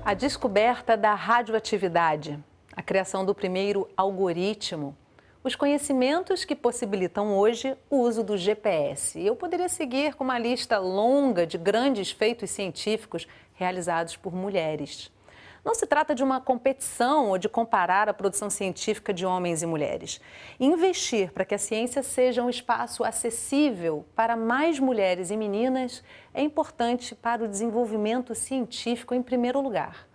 A descoberta da radioatividade, a criação do primeiro algoritmo, os conhecimentos que possibilitam hoje o uso do GPS. Eu poderia seguir com uma lista longa de grandes feitos científicos realizados por mulheres. Não se trata de uma competição ou de comparar a produção científica de homens e mulheres. Investir para que a ciência seja um espaço acessível para mais mulheres e meninas é importante para o desenvolvimento científico em primeiro lugar.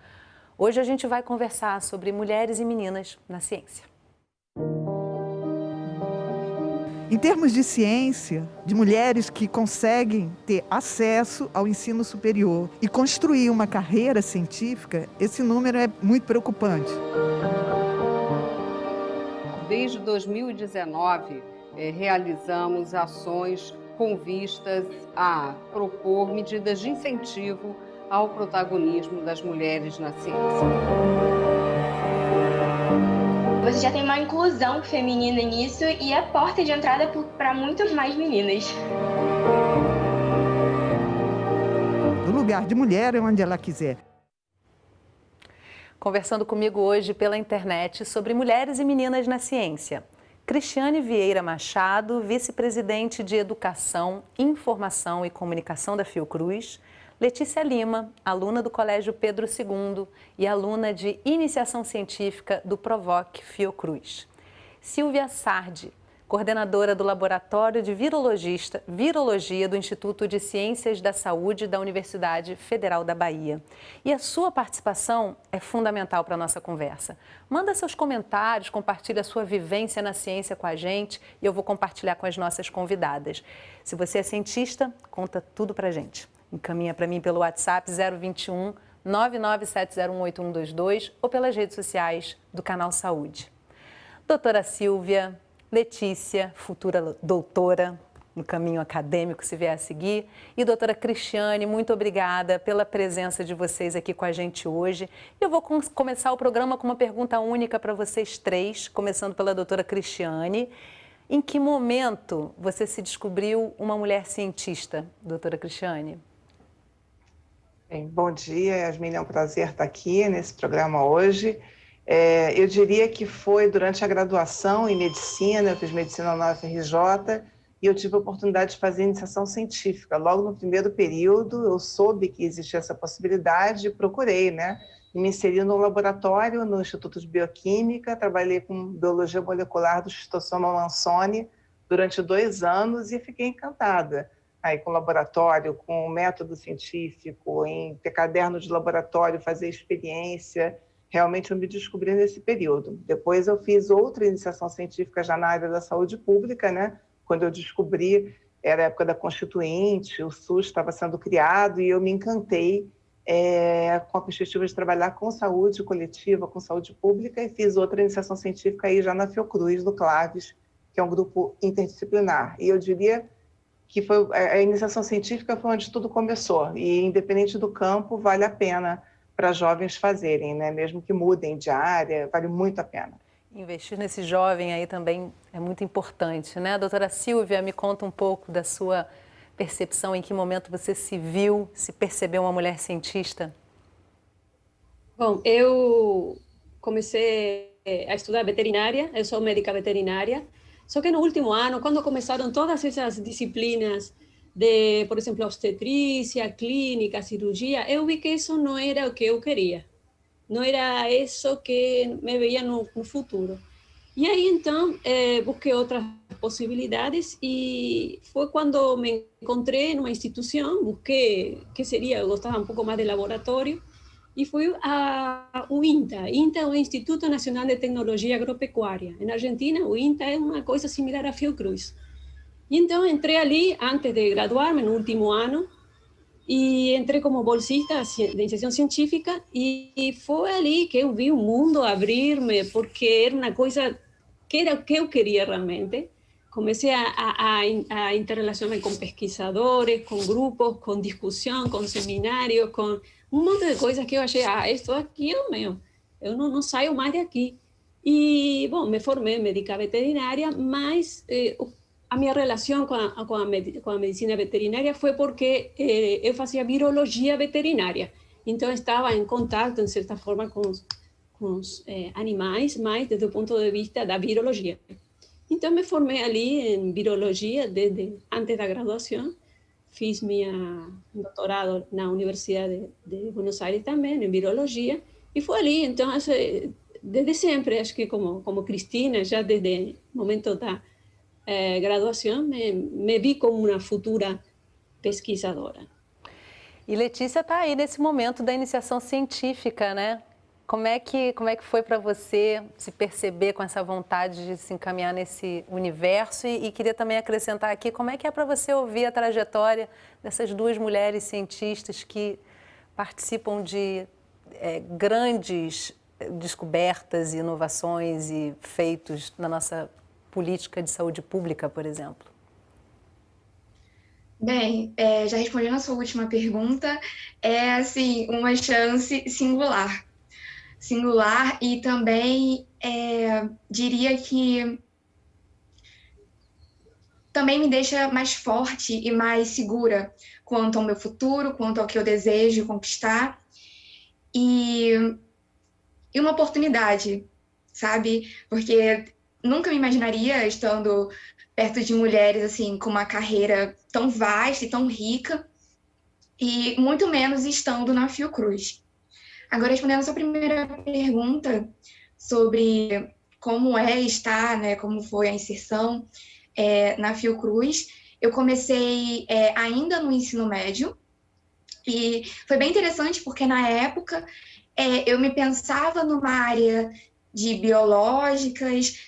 Hoje a gente vai conversar sobre mulheres e meninas na ciência. Em termos de ciência, de mulheres que conseguem ter acesso ao ensino superior e construir uma carreira científica, esse número é muito preocupante. Desde 2019, realizamos ações com vistas a propor medidas de incentivo ao protagonismo das mulheres na ciência. Você já tem uma inclusão feminina nisso e é porta de entrada para muito mais meninas. O lugar de mulher é onde ela quiser. Conversando comigo hoje pela internet sobre mulheres e meninas na ciência. Cristiane Vieira Machado, vice-presidente de Educação, Informação e Comunicação da Fiocruz. Letícia Lima, aluna do Colégio Pedro II e aluna de Iniciação Científica do Provoc Fiocruz. Silvia Sardi, coordenadora do Laboratório de Virologia do Instituto de Ciências da Saúde da Universidade Federal da Bahia. E a sua participação é fundamental para a nossa conversa. Manda seus comentários, compartilha a sua vivência na ciência com a gente e eu vou compartilhar com as nossas convidadas. Se você é cientista, conta tudo para a gente. Encaminha para mim pelo WhatsApp 021 997018122 ou pelas redes sociais do Canal Saúde. Doutora Silvia, Letícia, futura doutora no caminho acadêmico, se vier a seguir, e doutora Cristiane, muito obrigada pela presença de vocês aqui com a gente hoje. Eu vou começar o programa com uma pergunta única para vocês três, começando pela doutora Cristiane. Em que momento você se descobriu uma mulher cientista, doutora Cristiane? Bem, bom dia, Yasmin, é um prazer estar aqui nesse programa hoje. Eu diria que foi durante a graduação em medicina, eu fiz medicina na UFRJ, e eu tive a oportunidade de fazer iniciação científica. Logo no primeiro período, eu soube que existia essa possibilidade e procurei, né? E me inseri no laboratório, no Instituto de Bioquímica, trabalhei com biologia molecular do Schistosoma mansoni durante 2 anos e fiquei encantada. Aí, com laboratório, com método científico, em ter caderno de laboratório, fazer experiência. Realmente eu me descobri nesse período. Depois eu fiz outra iniciação científica já na área da saúde pública, né? Quando eu descobri, era a época da Constituinte, o SUS estava sendo criado e eu me encantei com a perspectiva de trabalhar com saúde coletiva, com saúde pública, e fiz outra iniciação científica aí já na Fiocruz, do CLAVES, que é um grupo interdisciplinar. E eu diria que a iniciação científica foi onde tudo começou, e independente do campo, vale a pena para jovens fazerem, né? Mesmo que mudem de área, vale muito a pena. Investir nesse jovem aí também é muito importante, né? Doutora Silvia, me conta um pouco da sua percepção, em que momento você se percebeu uma mulher cientista? Bom, eu comecei a estudar veterinária, eu sou médica veterinária, só que no último ano, quando começaram todas essas disciplinas de, por exemplo, obstetrícia, clínica, cirurgia, eu vi que isso não era o que eu queria. Não era isso que me veia no futuro. E aí, então, busquei outras possibilidades e foi quando me encontrei numa instituição, busquei, eu gostava um pouco mais de laboratório, e fui ao INTA. INTA é o Instituto Nacional de Tecnologia Agropecuária. Na Argentina, o INTA é uma coisa similar à Fiocruz. E então, entrei ali, antes de graduar-me, no último ano, e entrei como bolsista de iniciação científica, e foi ali que eu vi o mundo abrir-me, porque era uma coisa que era o que eu queria realmente. Comecei a interrelacionar com pesquisadores, com grupos, com discussão, com seminários, com um monte de coisas que eu achei, isso aqui é o meu, eu não saio mais daqui. E, bom, me formei em médica veterinária, mas a minha relação com a medicina veterinária foi porque eu fazia virologia veterinária. Então, estava em contato, de certa forma, com os animais, mas desde o ponto de vista da virologia. Então, me formei ali em virologia desde antes da graduação. Fiz meu doutorado na Universidade de Buenos Aires também, em virologia, e foi ali. Então, desde sempre, acho que como Cristina, já desde o momento da graduação, me vi como uma futura pesquisadora. E Letícia está aí nesse momento da iniciação científica, né? Como é que foi para você se perceber com essa vontade de se encaminhar nesse universo? E queria também acrescentar aqui, como é que é para você ouvir a trajetória dessas duas mulheres cientistas que participam de grandes descobertas, inovações e feitos na nossa política de saúde pública, por exemplo? Bem, já respondendo a sua última pergunta, é assim, uma chance singular. E também diria que também me deixa mais forte e mais segura quanto ao meu futuro, quanto ao que eu desejo conquistar. E uma oportunidade, sabe? Porque nunca me imaginaria estando perto de mulheres assim com uma carreira tão vasta e tão rica, e muito menos estando na Fiocruz. Agora, respondendo a sua primeira pergunta sobre como estar, né, como foi a inserção na Fiocruz, eu comecei ainda no ensino médio, e foi bem interessante porque na época eu me pensava numa área de biológicas,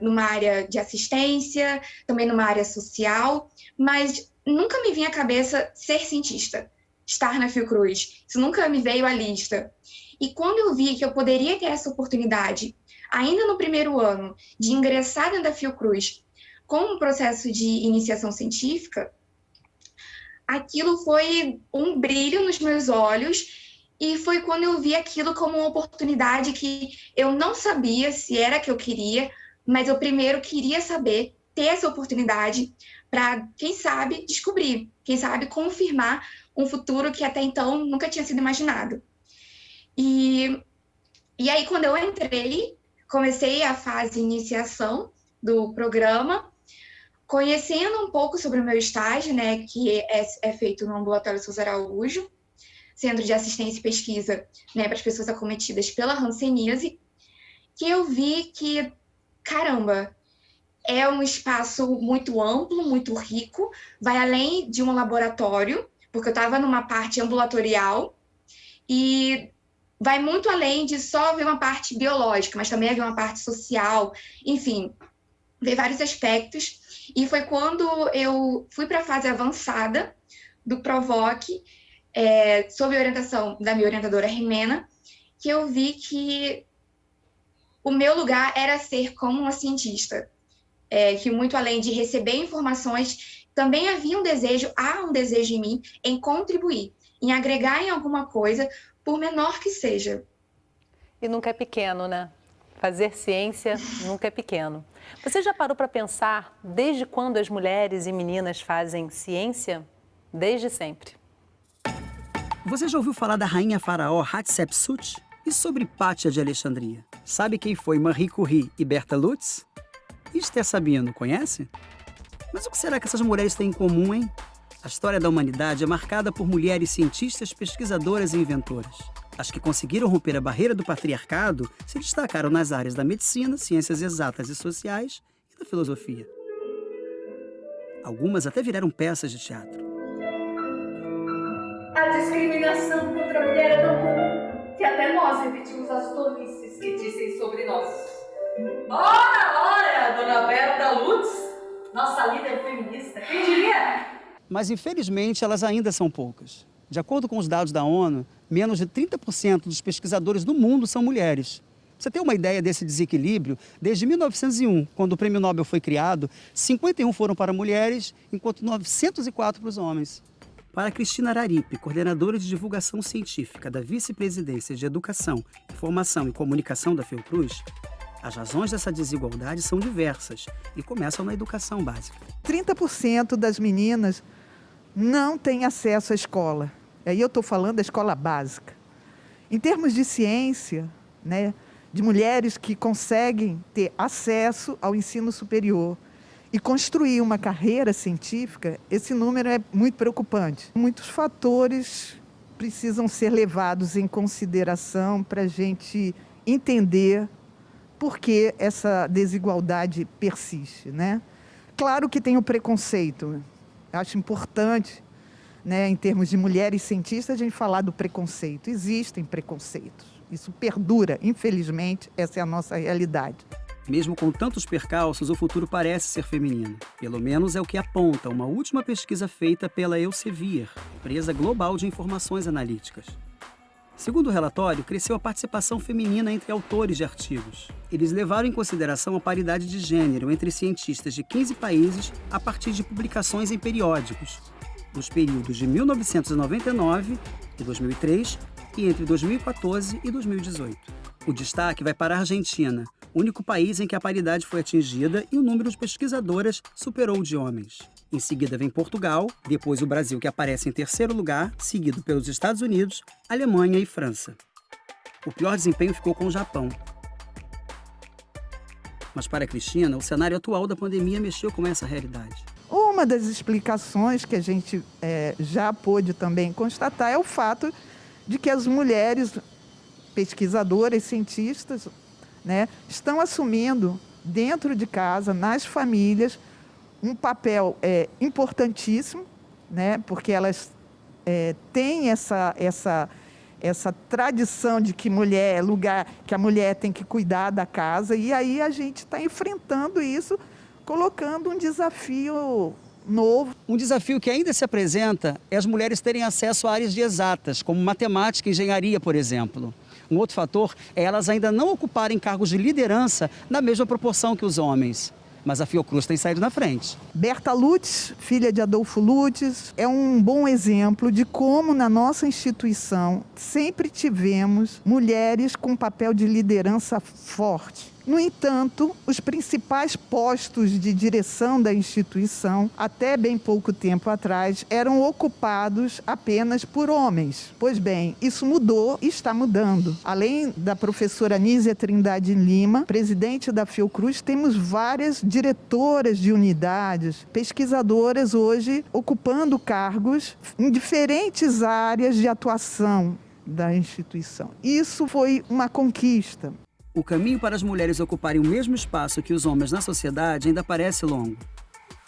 numa área de assistência, também numa área social, mas nunca me vinha à cabeça ser cientista, estar na Fiocruz. Isso nunca me veio à lista. E quando eu vi que eu poderia ter essa oportunidade, ainda no primeiro ano, de ingressar dentro da Fiocruz com um processo de iniciação científica, aquilo foi um brilho nos meus olhos. E foi quando eu vi aquilo como uma oportunidade que eu não sabia se era que eu queria, mas eu primeiro queria saber, ter essa oportunidade para, quem sabe, descobrir, quem sabe, confirmar um futuro que até então nunca tinha sido imaginado. E aí, quando eu entrei, comecei a fase de iniciação do programa, conhecendo um pouco sobre o meu estágio, né, que é feito no Ambulatório Souza Araújo, Centro de Assistência e Pesquisa, né, para as pessoas acometidas pela hanseníase, que eu vi que, caramba, é um espaço muito amplo, muito rico, vai além de um laboratório, porque eu estava numa parte ambulatorial, e vai muito além de só ver uma parte biológica, mas também haver uma parte social, enfim, ver vários aspectos. E foi quando eu fui para a fase avançada do PROVOC, sob a orientação da minha orientadora Rimena, que eu vi que o meu lugar era ser como uma cientista, que muito além de receber informações, também há um desejo em mim em contribuir, em agregar em alguma coisa, por menor que seja. E nunca é pequeno, né? Fazer ciência nunca é pequeno. Você já parou para pensar desde quando as mulheres e meninas fazem ciência? Desde sempre. Você já ouviu falar da rainha faraó Hatshepsut? E sobre Pátia de Alexandria? Sabe quem foi Marie Curie e Berta Lutz? E Esther Sabino, conhece? Mas o que será que essas mulheres têm em comum, hein? A história da humanidade é marcada por mulheres cientistas, pesquisadoras e inventoras. As que conseguiram romper a barreira do patriarcado se destacaram nas áreas da medicina, ciências exatas e sociais e da filosofia. Algumas até viraram peças de teatro. A discriminação contra a mulher é tão comum que até nós repetimos as tolices que dizem sobre nós. Ora, dona Berta Lutz, nossa líder feminista, quem diria? Mas, infelizmente, elas ainda são poucas. De acordo com os dados da ONU, menos de 30% dos pesquisadores do mundo são mulheres. Pra você ter uma ideia desse desequilíbrio, desde 1901, quando o Prêmio Nobel foi criado, 51 foram para mulheres, enquanto 904 para os homens. Para Cristina Araripe, coordenadora de divulgação científica da Vice-Presidência de Educação, Informação e Comunicação da Fiocruz, as razões dessa desigualdade são diversas e começam na educação básica. 30% das meninas não têm acesso à escola. Aí eu estou falando da escola básica. Em termos de ciência, né, de mulheres que conseguem ter acesso ao ensino superior e construir uma carreira científica, esse número é muito preocupante. Muitos fatores precisam ser levados em consideração para a gente entender por que essa desigualdade persiste, né? Claro que tem o preconceito. Acho importante, né, em termos de mulheres cientistas, a gente falar do preconceito. Existem preconceitos. Isso perdura, infelizmente, essa é a nossa realidade. Mesmo com tantos percalços, o futuro parece ser feminino. Pelo menos é o que aponta uma última pesquisa feita pela Elsevier, empresa global de informações analíticas. Segundo o relatório, cresceu a participação feminina entre autores de artigos. Eles levaram em consideração a paridade de gênero entre cientistas de 15 países a partir de publicações em periódicos, nos períodos de 1999 e 2003 e entre 2014 e 2018. O destaque vai para a Argentina, único país em que a paridade foi atingida e o número de pesquisadoras superou o de homens. Em seguida vem Portugal, depois o Brasil, que aparece em terceiro lugar, seguido pelos Estados Unidos, Alemanha e França. O pior desempenho ficou com o Japão. Mas para a Cristina, o cenário atual da pandemia mexeu com essa realidade. Uma das explicações que a gente já pôde também constatar é o fato de que as mulheres pesquisadoras, cientistas, né, estão assumindo dentro de casa, nas famílias, um papel importantíssimo, né, porque elas têm essa tradição de que mulher é lugar, que a mulher tem que cuidar da casa, e aí a gente está enfrentando isso, colocando um desafio novo. Um desafio que ainda se apresenta é as mulheres terem acesso a áreas de exatas, como matemática e engenharia, por exemplo. Um outro fator é elas ainda não ocuparem cargos de liderança na mesma proporção que os homens. Mas a Fiocruz tem saído na frente. Berta Lutz, filha de Adolfo Lutz, é um bom exemplo de como na nossa instituição sempre tivemos mulheres com papel de liderança forte. No entanto, os principais postos de direção da instituição, até bem pouco tempo atrás, eram ocupados apenas por homens. Pois bem, isso mudou e está mudando. Além da professora Nízia Trindade Lima, presidente da Fiocruz, temos várias diretoras de unidades, pesquisadoras hoje ocupando cargos em diferentes áreas de atuação da instituição. Isso foi uma conquista. O caminho para as mulheres ocuparem o mesmo espaço que os homens na sociedade ainda parece longo.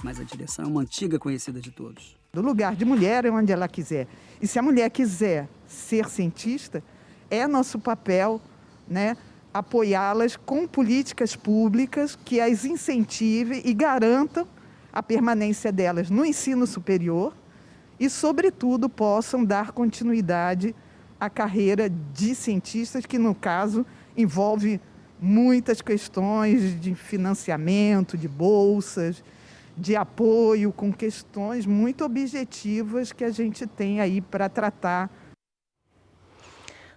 Mas a direção é uma antiga conhecida de todos. Do lugar de mulher é onde ela quiser. E se a mulher quiser ser cientista, é nosso papel, né, apoiá-las com políticas públicas que as incentivem e garantam a permanência delas no ensino superior e, sobretudo, possam dar continuidade à carreira de cientistas, que, no caso, envolve muitas questões de financiamento, de bolsas, de apoio, com questões muito objetivas que a gente tem aí para tratar.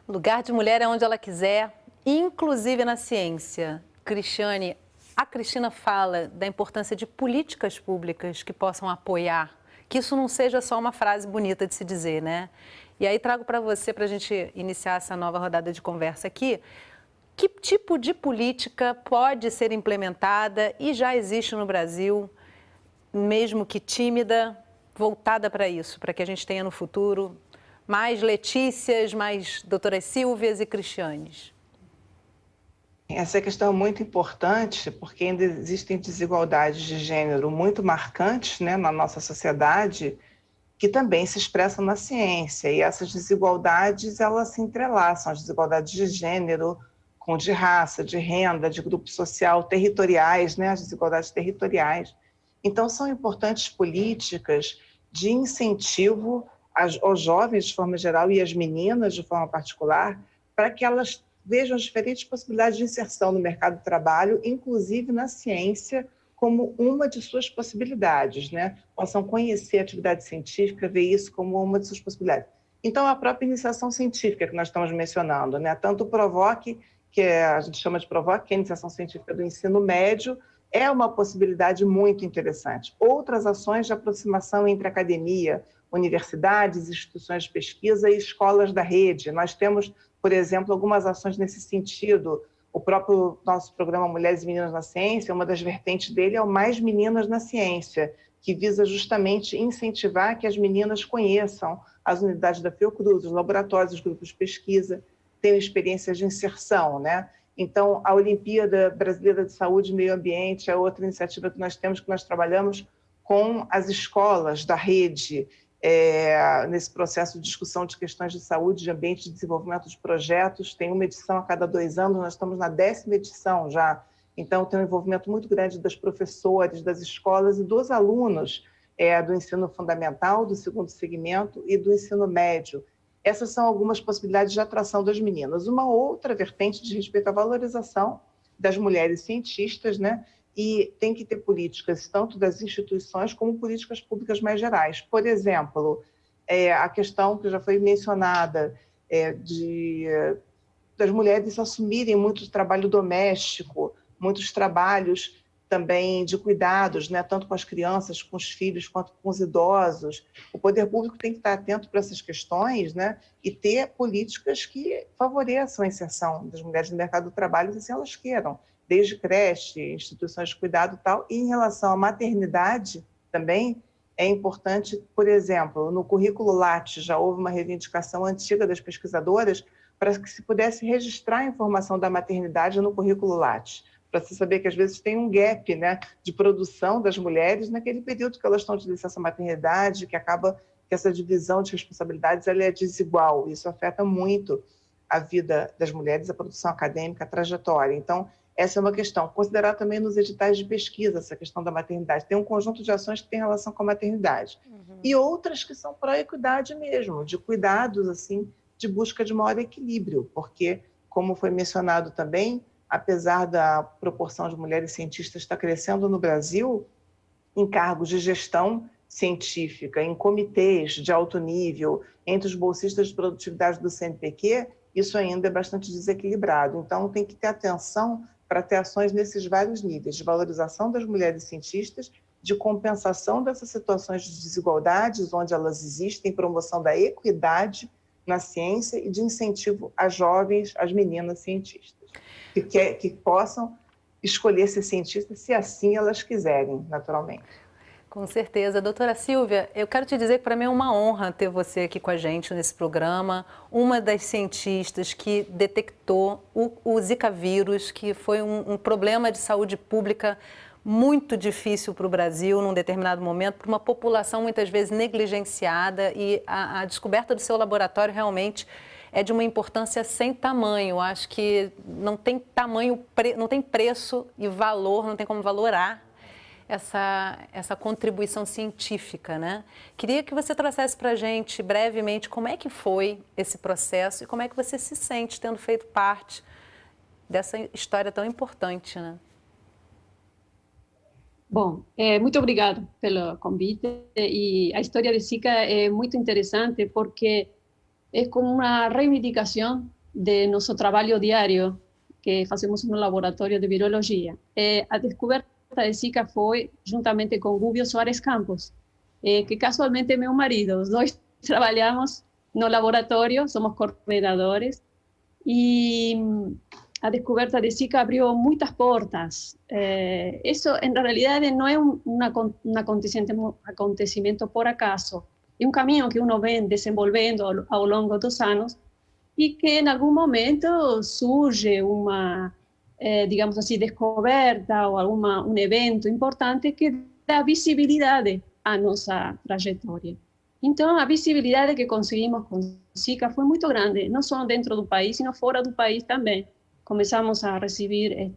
Lugar de mulher é onde ela quiser, inclusive na ciência. Cristiane, a Cristina fala da importância de políticas públicas que possam apoiar, que isso não seja só uma frase bonita de se dizer, né? E aí trago para você, para a gente iniciar essa nova rodada de conversa aqui, que tipo de política pode ser implementada e já existe no Brasil, mesmo que tímida, voltada para isso, para que a gente tenha no futuro mais Letícias, mais doutoras Silvias e Cristianes? Essa questão é muito importante porque ainda existem desigualdades de gênero muito marcantes, né, na nossa sociedade, que também se expressam na ciência. E essas desigualdades, elas se entrelaçam, as desigualdades de gênero, com de raça, de renda, de grupo social, territoriais, né, as desigualdades territoriais. Então, são importantes políticas de incentivo aos jovens, de forma geral, e às meninas, de forma particular, para que elas vejam as diferentes possibilidades de inserção no mercado de trabalho, inclusive na ciência, como uma de suas possibilidades, né? Possam conhecer a atividade científica, ver isso como uma de suas possibilidades. Então, a própria iniciação científica que nós estamos mencionando, né? Tanto o PROVOC, que a gente chama de PROVOC, que é a iniciação científica do ensino médio, é uma possibilidade muito interessante. Outras ações de aproximação entre academia, universidades, instituições de pesquisa e escolas da rede. Nós temos, por exemplo, algumas ações nesse sentido. O próprio nosso programa Mulheres e Meninas na Ciência, uma das vertentes dele é o Mais Meninas na Ciência, que visa justamente incentivar que as meninas conheçam as unidades da Fiocruz, os laboratórios, os grupos de pesquisa, tenham experiências de inserção, né? Então, a Olimpíada Brasileira de Saúde e Meio Ambiente é outra iniciativa que nós temos, que nós trabalhamos com as escolas da rede, nesse processo de discussão de questões de saúde, de ambiente, de desenvolvimento de projetos. Tem uma edição a cada 2 anos, nós estamos na 10ª edição já. Então, tem um envolvimento muito grande das professores, das escolas e dos alunos do ensino fundamental, do 2º segmento e do ensino médio. Essas são algumas possibilidades de atração das meninas. Uma outra vertente diz respeito à valorização das mulheres cientistas, né? E tem que ter políticas tanto das instituições como políticas públicas mais gerais. Por exemplo, a questão que já foi mencionada das mulheres assumirem muito trabalho doméstico, muitos trabalhos também de cuidados, né, tanto com as crianças, com os filhos, quanto com os idosos. O poder público tem que estar atento para essas questões, né, e ter políticas que favoreçam a inserção das mulheres no mercado do trabalho, se assim elas queiram, desde creche, instituições de cuidado e tal. E em relação à maternidade, também é importante, por exemplo, no currículo Lattes já houve uma reivindicação antiga das pesquisadoras para que se pudesse registrar a informação da maternidade no currículo Lattes, para se saber que às vezes tem um gap, né, de produção das mulheres naquele período que elas estão de licença maternidade, que acaba que essa divisão de responsabilidades ela é desigual. Isso afeta muito a vida das mulheres, a produção acadêmica, a trajetória. Então, essa é uma questão. Considerar também nos editais de pesquisa essa questão da maternidade. Tem um conjunto de ações que tem relação com a maternidade. E outras que são pró-equidade mesmo, de cuidados, assim, de busca de maior equilíbrio, porque, como foi mencionado também, apesar da proporção de mulheres cientistas estar crescendo no Brasil, em cargos de gestão científica, em comitês de alto nível, entre os bolsistas de produtividade do CNPq, isso ainda é bastante desequilibrado. Então, tem que ter atenção para ter ações nesses vários níveis, de valorização das mulheres cientistas, de compensação dessas situações de desigualdades, onde elas existem, promoção da equidade na ciência e de incentivo às jovens, às meninas cientistas, que possam escolher ser cientistas se assim elas quiserem, naturalmente. Com certeza. Doutora Silvia, eu quero te dizer que para mim é uma honra ter você aqui com a gente nesse programa, uma das cientistas que detectou o Zika vírus, que foi um problema de saúde pública muito difícil para o Brasil num determinado momento, para uma população muitas vezes negligenciada, e a descoberta do seu laboratório realmente é de uma importância sem tamanho. Acho que não tem tamanho, não tem preço e valor, não tem como valorar essa contribuição científica, né? Queria que você trouxesse para a gente brevemente como é que foi esse processo e como é que você se sente tendo feito parte dessa história tão importante, né? Bom, muito obrigado pelo convite. E a história de Zika é muito interessante porque é como uma reivindicação de nosso trabalho diário que fazemos no laboratório de virologia. A descoberta de Zika foi juntamente com Gubbio Soares Campos, que casualmente é meu marido. Os dois trabalhamos no laboratório, somos coordenadores, e a descoberta de Zika abriu muitas portas. Isso, em realidade, não é um acontecimento por acaso, é um caminho que uno vem desenvolvendo ao longo dos anos e que, em algum momento, surge uma, digamos assim, descoberta ou um evento importante que dá visibilidade à nossa trajetória. Então, a visibilidade que conseguimos com Zika foi muito grande, não só dentro do país, sino fora do país também. Começamos a receber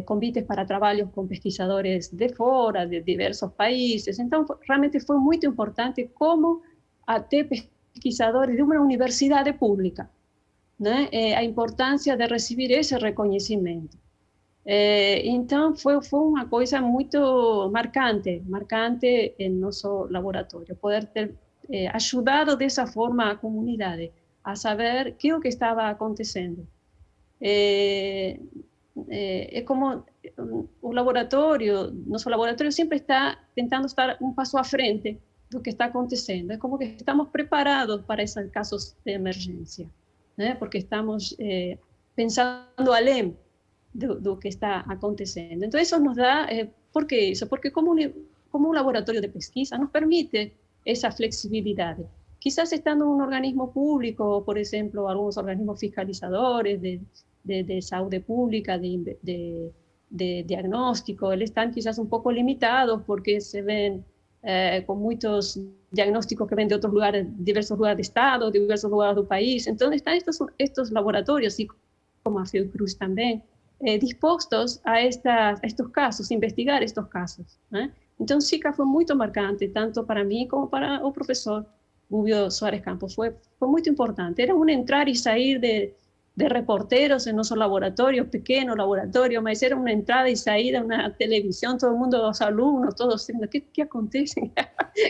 convites para trabalhos com pesquisadores de fora, de diversos países. Então, realmente foi muito importante como até pesquisadores de uma universidade pública, né? A importância de receber esse reconhecimento. Então, foi uma coisa muito marcante em nosso laboratório, poder ter ajudado dessa forma a comunidade a saber o que estava acontecendo. É como o laboratório, nosso laboratório sempre está tentando estar um passo à frente do que está acontecendo. É como que estamos preparados para esses casos de emergência, né? Porque estamos pensando além do que está acontecendo. Então, isso nos dá... ¿por qué eso? Porque como un laboratorio de pesquisa nos permite esa flexibilidad. Quizás estando en un organismo público, por ejemplo, algunos organismos fiscalizadores de salud pública, de diagnóstico, están quizás un poco limitados porque se ven con muchos diagnósticos que ven de otros lugares, diversos lugares de Estado, diversos lugares del país. Entonces están estos laboratorios, así como a Fiocruz también, dispostos a estos casos, investigar estos casos, né? Então, SICA foi muito marcante, tanto para mim como para o professor Gubbio Soares Campos. Foi muito importante. Era um entrar e sair de reporteros em nosso laboratório, pequeno laboratório, mas era uma entrada e saída na televisão, todo mundo, os alunos, todos dizendo, o que acontece?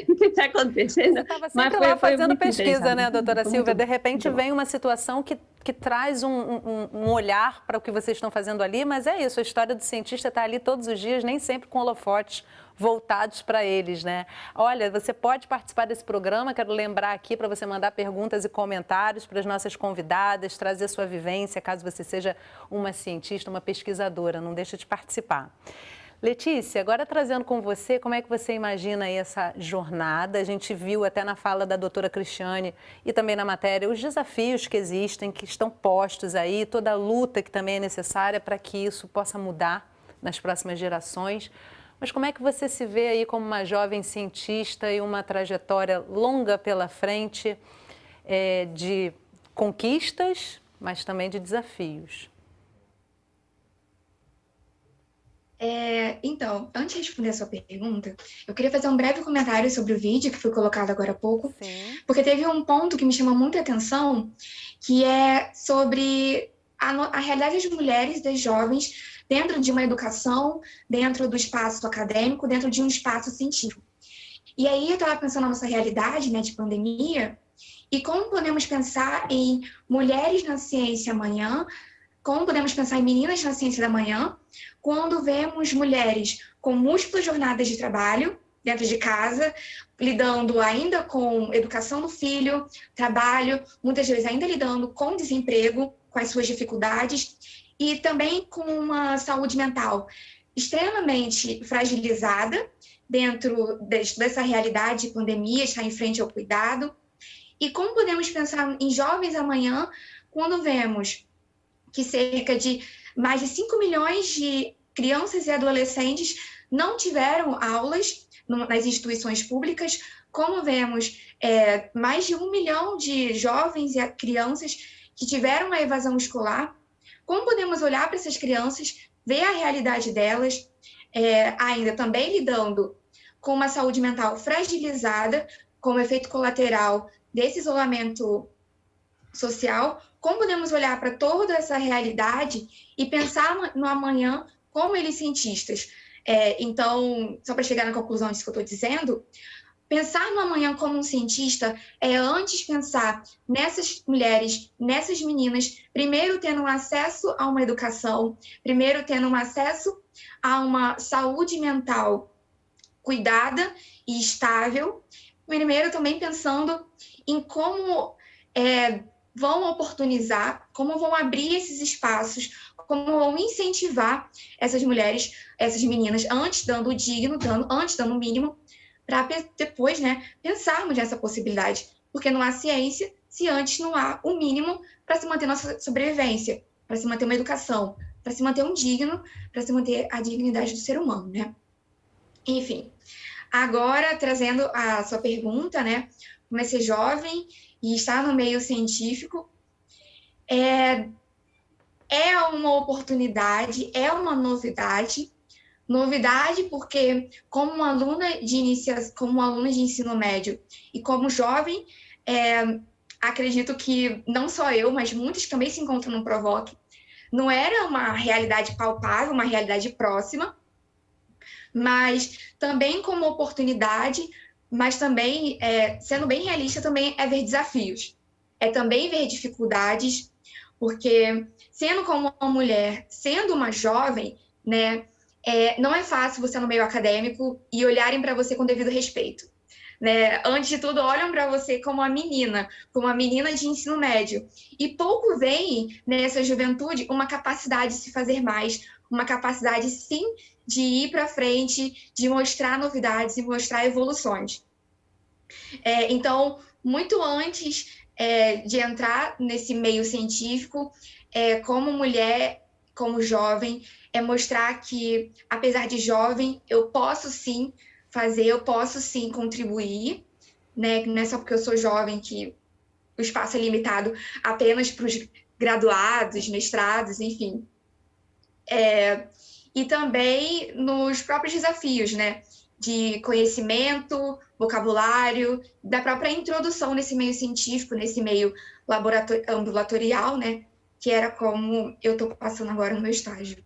O que está acontecendo? Você estava sempre lá fazendo pesquisa, né, doutora Silvia? De repente vem uma situação que traz um olhar para o que vocês estão fazendo ali, mas é isso, a história do cientista está ali todos os dias, nem sempre com holofotes voltados para eles, né? Olha, você pode participar desse programa, quero lembrar aqui para você mandar perguntas e comentários para as nossas convidadas, trazer sua vivência, caso você seja uma cientista, uma pesquisadora, não deixa de participar. Letícia, agora trazendo com você, como é que você imagina aí essa jornada? A gente viu até na fala da doutora Cristiane e também na matéria os desafios que existem, que estão postos aí, toda a luta que também é necessária para que isso possa mudar nas próximas gerações. Mas como é que você se vê aí como uma jovem cientista e uma trajetória longa pela frente de conquistas, mas também de desafios? Então, antes de responder a sua pergunta, eu queria fazer um breve comentário sobre o vídeo que foi colocado agora há pouco, Sim. Porque teve um ponto que me chamou muita atenção, que é sobre a realidade das mulheres, das jovens, dentro de uma educação, dentro do espaço acadêmico, dentro de um espaço científico. E aí eu estava pensando na nossa realidade, né, de pandemia, e como podemos pensar em mulheres na ciência amanhã, como podemos pensar em meninas na ciência da manhã, quando vemos mulheres com múltiplas jornadas de trabalho dentro de casa, lidando ainda com educação do filho, trabalho, muitas vezes ainda lidando com desemprego, com as suas dificuldades, e também com uma saúde mental extremamente fragilizada dentro dessa realidade de pandemia, estar em frente ao cuidado. E como podemos pensar em jovens amanhã, quando vemos que cerca de mais de 5 milhões de crianças e adolescentes não tiveram aulas nas instituições públicas, como vemos mais de 1 milhão de jovens e crianças que tiveram uma evasão escolar, como podemos olhar para essas crianças, ver a realidade delas, ainda também lidando com uma saúde mental fragilizada, como efeito colateral desse isolamento social, como podemos olhar para toda essa realidade e pensar no amanhã como eles cientistas. Então, só para chegar na conclusão disso que eu estou dizendo, pensar no amanhã como um cientista é antes pensar nessas mulheres, nessas meninas, primeiro tendo um acesso a uma educação, primeiro tendo um acesso a uma saúde mental cuidada e estável, primeiro também pensando em como vão oportunizar, como vão abrir esses espaços, como vão incentivar essas mulheres, essas meninas, antes dando o digno, antes dando o mínimo, para depois, né, pensarmos nessa possibilidade. Porque não há ciência se antes não há o mínimo para se manter nossa sobrevivência, para se manter uma educação, para se manter um digno, para se manter a dignidade do ser humano, né? Enfim, agora trazendo a sua pergunta, né, como é ser jovem e estar no meio científico, é uma oportunidade, é uma novidade porque como aluna de ensino médio e como jovem, acredito que não só eu, mas muitos também se encontram no Provoc, não era uma realidade palpável, uma realidade próxima, mas também como oportunidade, mas também, sendo bem realista, também é ver desafios, é também ver dificuldades, porque sendo como uma mulher, sendo uma jovem, né, não é fácil você no meio acadêmico e olharem para você com devido respeito. né? Antes de tudo, olham para você como uma menina de ensino médio. E pouco veem nessa juventude uma capacidade de se fazer mais, uma capacidade, sim, de ir para frente, de mostrar novidades e mostrar evoluções. Então, muito antes de entrar nesse meio científico, como mulher, como jovem, mostrar que, apesar de jovem, eu posso sim fazer, eu posso sim contribuir, né? Não é só porque eu sou jovem que o espaço é limitado apenas para os graduados, mestrados, enfim. E também nos próprios desafios, né? De conhecimento, vocabulário, da própria introdução nesse meio científico, nesse meio ambulatorial, né? Que era como eu estou passando agora no meu estágio.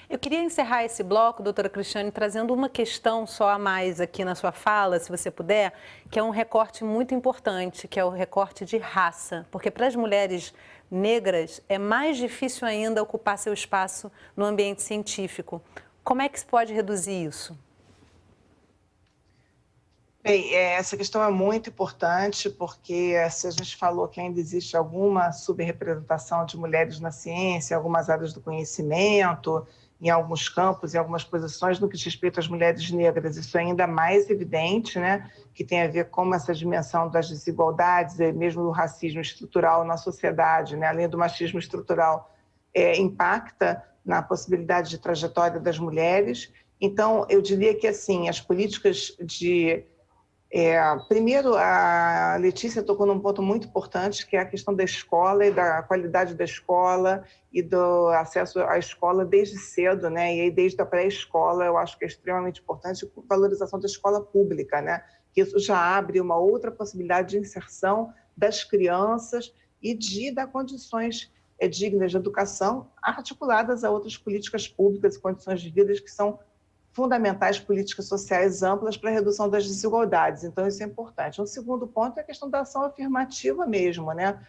Eu queria encerrar esse bloco, doutora Cristiane, trazendo uma questão só a mais aqui na sua fala, se você puder, que é um recorte muito importante, que é o recorte de raça, porque para as mulheres negras é mais difícil ainda ocupar seu espaço no ambiente científico. Como é que se pode reduzir isso? Bem, essa questão é muito importante, porque se a gente falou que ainda existe alguma subrepresentação de mulheres na ciência, em algumas áreas do conhecimento, em alguns campos, em algumas posições, no que diz respeito às mulheres negras, isso é ainda mais evidente, né? Que tem a ver com essa dimensão das desigualdades, mesmo do racismo estrutural na sociedade, né? Além do machismo estrutural, impacta na possibilidade de trajetória das mulheres. Então, eu diria que assim, as políticas de... primeiro, a Letícia tocou num ponto muito importante, que é a questão da escola e da qualidade da escola e do acesso à escola desde cedo, né? E aí, desde a pré-escola, eu acho que é extremamente importante a valorização da escola pública, né? Que isso já abre uma outra possibilidade de inserção das crianças e de dar condições dignas de educação articuladas a outras políticas públicas e condições de vida que são fundamentais, políticas sociais amplas para a redução das desigualdades. Então, isso é importante. Um segundo ponto é a questão da ação afirmativa mesmo, né?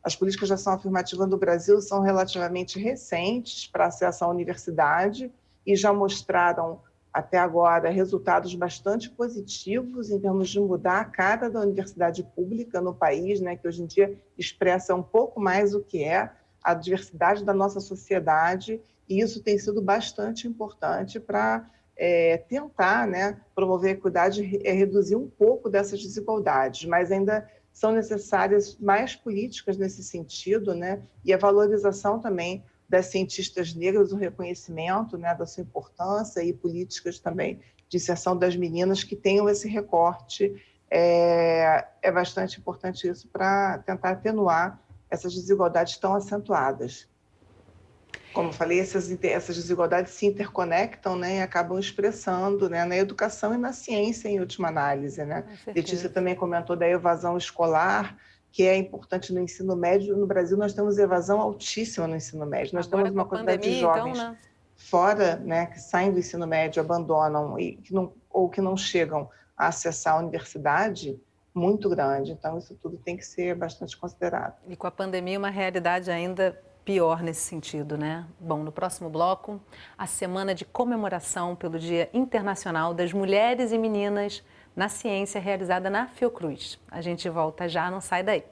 As políticas de ação afirmativa no Brasil são relativamente recentes para acesso à universidade e já mostraram, até agora, resultados bastante positivos em termos de mudar a cara da universidade pública no país, né? Que hoje em dia expressa um pouco mais o que é a diversidade da nossa sociedade. E isso tem sido bastante importante para tentar, né, promover a equidade e reduzir um pouco dessas desigualdades, mas ainda são necessárias mais políticas nesse sentido, né, e a valorização também das cientistas negras, o reconhecimento, né, da sua importância e políticas também de inserção das meninas que tenham esse recorte. É bastante importante isso para tentar atenuar essas desigualdades tão acentuadas. Como eu falei, essas desigualdades se interconectam, né, e acabam expressando, né, na educação e na ciência, em última análise, né? Letícia também comentou da evasão escolar, que é importante no ensino médio. No Brasil, nós temos evasão altíssima no ensino médio. Nós temos uma quantidade de jovens fora, né, que saem do ensino médio, abandonam ou que não chegam a acessar a universidade, muito grande. Então, isso tudo tem que ser bastante considerado. E com a pandemia, uma realidade ainda pior nesse sentido, né? Bom, no próximo bloco, a semana de comemoração pelo Dia Internacional das Mulheres e Meninas na Ciência, realizada na Fiocruz. A gente volta já, não sai daí.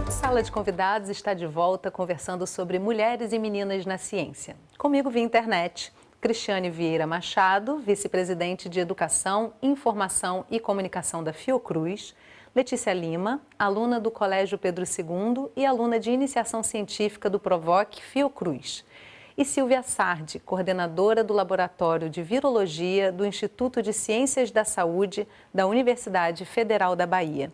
A Sala de Convidados está de volta conversando sobre mulheres e meninas na ciência. Comigo via internet, Cristiane Vieira Machado, vice-presidente de Educação, Informação e Comunicação da Fiocruz, Letícia Lima, aluna do Colégio Pedro II e aluna de Iniciação Científica do Provoc Fiocruz, e Silvia Sardi, coordenadora do Laboratório de Virologia do Instituto de Ciências da Saúde da Universidade Federal da Bahia.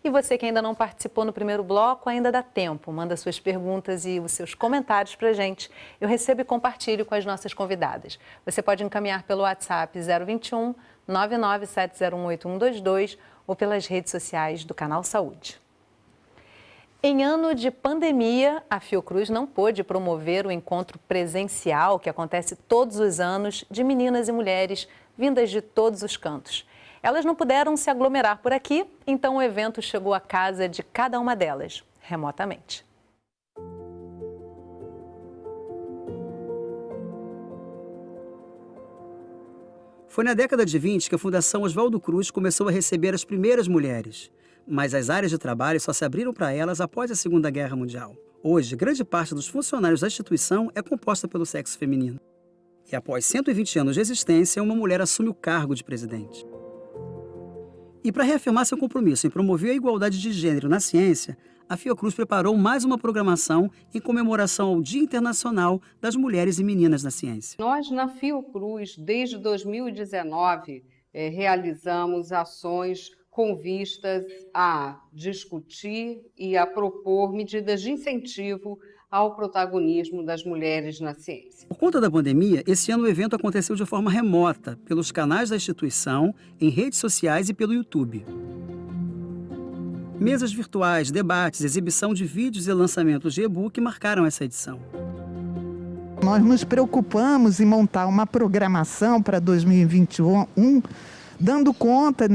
E você que ainda não participou no primeiro bloco, ainda dá tempo. Manda suas perguntas e os seus comentários para a gente. Eu recebo e compartilho com as nossas convidadas. Você pode encaminhar pelo WhatsApp 021 997018122 ou pelas redes sociais do Canal Saúde. Em ano de pandemia, a Fiocruz não pôde promover o encontro presencial que acontece todos os anos de meninas e mulheres vindas de todos os cantos. Elas não puderam se aglomerar por aqui, então o evento chegou à casa de cada uma delas, remotamente. Foi na década de 20 que a Fundação Oswaldo Cruz começou a receber as primeiras mulheres, mas as áreas de trabalho só se abriram para elas após a Segunda Guerra Mundial. Hoje, grande parte dos funcionários da instituição é composta pelo sexo feminino. E após 120 anos de existência, uma mulher assume o cargo de presidente. E para reafirmar seu compromisso em promover a igualdade de gênero na ciência, a Fiocruz preparou mais uma programação em comemoração ao Dia Internacional das Mulheres e Meninas na Ciência. Nós, na Fiocruz, desde 2019, realizamos ações com vistas a discutir e a propor medidas de incentivo ao protagonismo das mulheres na ciência. Por conta da pandemia, esse ano o evento aconteceu de forma remota, pelos canais da instituição, em redes sociais e pelo YouTube. Mesas virtuais, debates, exibição de vídeos e lançamentos de e-book marcaram essa edição. Nós nos preocupamos em montar uma programação para 2021, dando conta,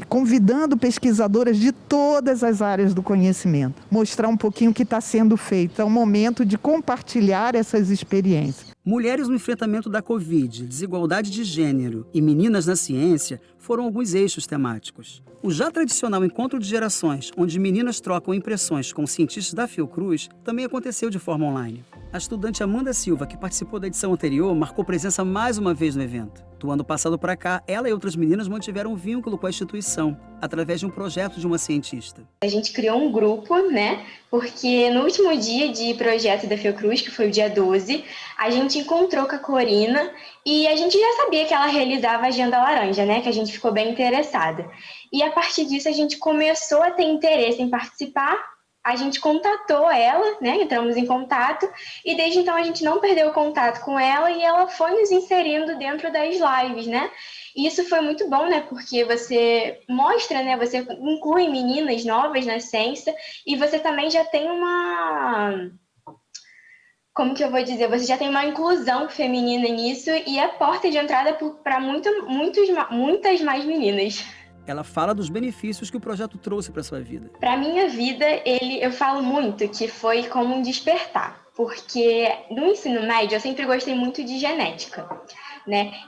convidando pesquisadoras de todas as áreas do conhecimento. Mostrar um pouquinho o que está sendo feito. É o momento de compartilhar essas experiências. Mulheres no enfrentamento da Covid, desigualdade de gênero e meninas na ciência foram alguns eixos temáticos. O já tradicional encontro de gerações, onde meninas trocam impressões com cientistas da Fiocruz, também aconteceu de forma online. A estudante Amanda Silva, que participou da edição anterior, marcou presença mais uma vez no evento. Do ano passado para cá, ela e outras meninas mantiveram um vínculo com a instituição, através de um projeto de uma cientista. A gente criou um grupo, porque no último dia de projeto da Fiocruz, que foi o dia 12, a gente encontrou com a Corina e a gente já sabia que ela realizava a Agenda Laranja, que a gente ficou bem interessada. E a partir disso a gente começou a ter interesse em participar. A gente contatou ela, entramos em contato, e desde então a gente não perdeu o contato com ela e ela foi nos inserindo dentro das lives, E isso foi muito bom, porque você mostra, você inclui meninas novas na ciência e você também já tem você já tem uma inclusão feminina nisso e é porta de entrada para muitas mais meninas. Ela fala dos benefícios que o projeto trouxe para sua vida. Para minha vida, eu falo muito que foi como um despertar, porque no ensino médio eu sempre gostei muito de genética,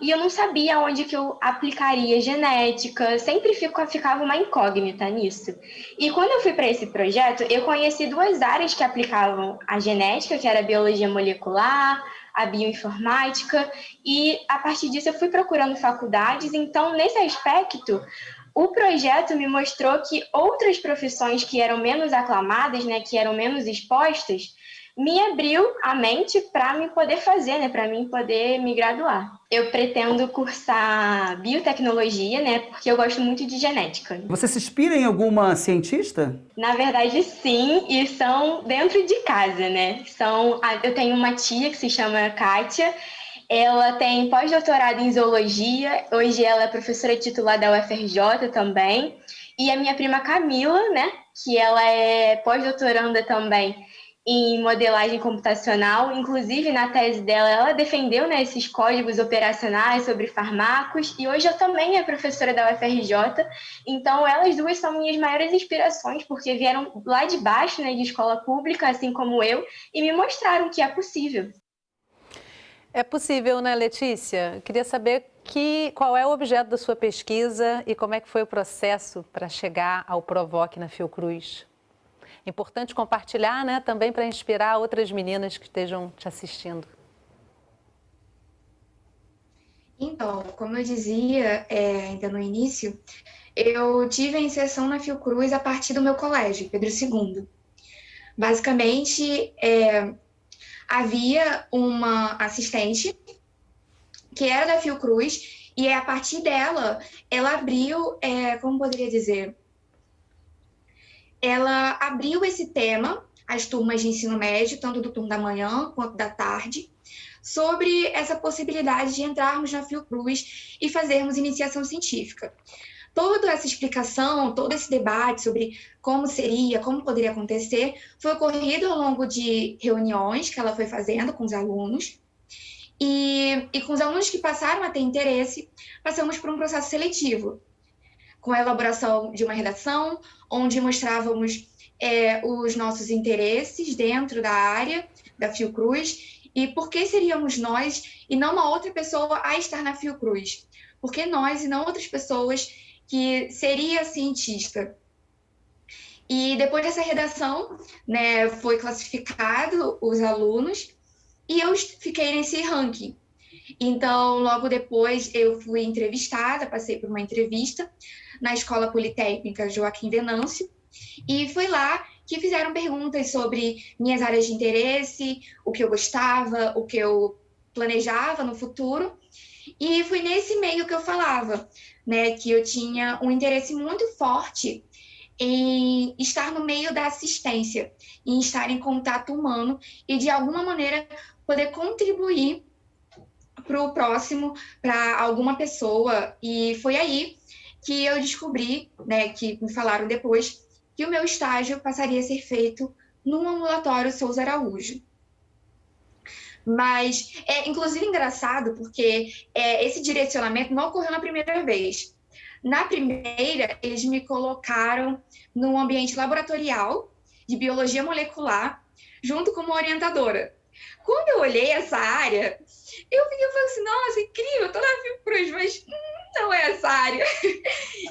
E eu não sabia onde que eu aplicaria genética, sempre ficava uma incógnita nisso. E quando eu fui para esse projeto, eu conheci duas áreas que aplicavam a genética, que era a biologia molecular, a bioinformática, e a partir disso eu fui procurando faculdades. Então, nesse aspecto, o projeto me mostrou que outras profissões que eram menos aclamadas, que eram menos expostas, me abriu a mente para me poder fazer, para mim poder me graduar. Eu pretendo cursar biotecnologia, porque eu gosto muito de genética. Você se inspira em alguma cientista? Na verdade, sim, e são dentro de casa, Eu tenho uma tia que se chama Kátia. Ela tem pós-doutorado em zoologia, hoje ela é professora titular da UFRJ também. E a minha prima Camila, que ela é pós-doutoranda também em modelagem computacional. Inclusive, na tese dela, ela defendeu esses códigos operacionais sobre farmacos. E hoje eu também é professora da UFRJ. Então, elas duas são minhas maiores inspirações, porque vieram lá de baixo, de escola pública, assim como eu, e me mostraram que é possível. É possível, Letícia? Queria saber qual é o objeto da sua pesquisa e como é que foi o processo para chegar ao Provoque na Fiocruz. Importante compartilhar, também para inspirar outras meninas que estejam te assistindo. Então, como eu dizia ainda no início, eu tive a inserção na Fiocruz a partir do meu colégio, Pedro II. Basicamente, havia uma assistente que era da Fiocruz e a partir dela, ela abriu, como poderia dizer, ela abriu esse tema, as turmas de ensino médio, tanto do turno da manhã quanto da tarde, sobre essa possibilidade de entrarmos na Fiocruz e fazermos iniciação científica. Toda essa explicação, todo esse debate sobre como seria, como poderia acontecer, foi ocorrido ao longo de reuniões que ela foi fazendo com os alunos. E com os alunos que passaram a ter interesse, passamos por um processo seletivo, com a elaboração de uma redação, onde mostrávamos os nossos interesses dentro da área da Fiocruz e por que seríamos nós e não uma outra pessoa a estar na Fiocruz. Por que nós e não outras pessoas que seria cientista. E depois dessa redação, né, foi classificado os alunos e eu fiquei nesse ranking. Então, logo depois, eu fui entrevistada, passei por uma entrevista na Escola Politécnica Joaquim Venâncio, e foi lá que fizeram perguntas sobre minhas áreas de interesse, o que eu gostava, o que eu planejava no futuro, e foi nesse meio que eu falava, né, que eu tinha um interesse muito forte em estar no meio da assistência, em estar em contato humano e, de alguma maneira, poder contribuir para o próximo, para alguma pessoa. E foi aí que eu descobri, né, que me falaram depois, que o meu estágio passaria a ser feito no ambulatório Souza Araújo. Mas é, inclusive, engraçado, porque esse direcionamento não ocorreu na primeira vez. Na primeira, eles me colocaram num ambiente laboratorial de biologia molecular, junto com uma orientadora. Quando eu olhei essa área, eu fiquei falando assim, nossa, incrível, eu tô na Fiocruz, mas não é essa área.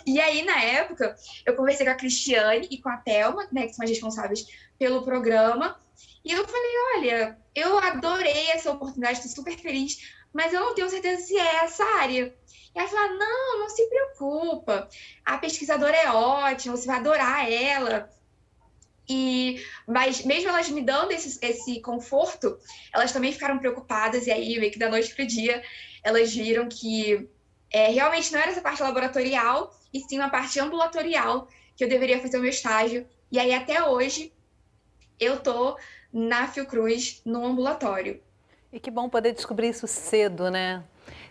E aí, na época, eu conversei com a Cristiane e com a Thelma, né, que são as responsáveis pelo programa, e eu falei, olha, eu adorei essa oportunidade, estou super feliz, mas eu não tenho certeza se é essa área. E ela falou, não se preocupa, a pesquisadora é ótima, você vai adorar ela. Mas mesmo elas me dando esse conforto, elas também ficaram preocupadas, e aí, meio que da noite para o dia, elas viram que realmente não era essa parte laboratorial, e sim uma parte ambulatorial, que eu deveria fazer o meu estágio. E aí, até hoje, eu tô na Fiocruz, no ambulatório. E que bom poder descobrir isso cedo, né?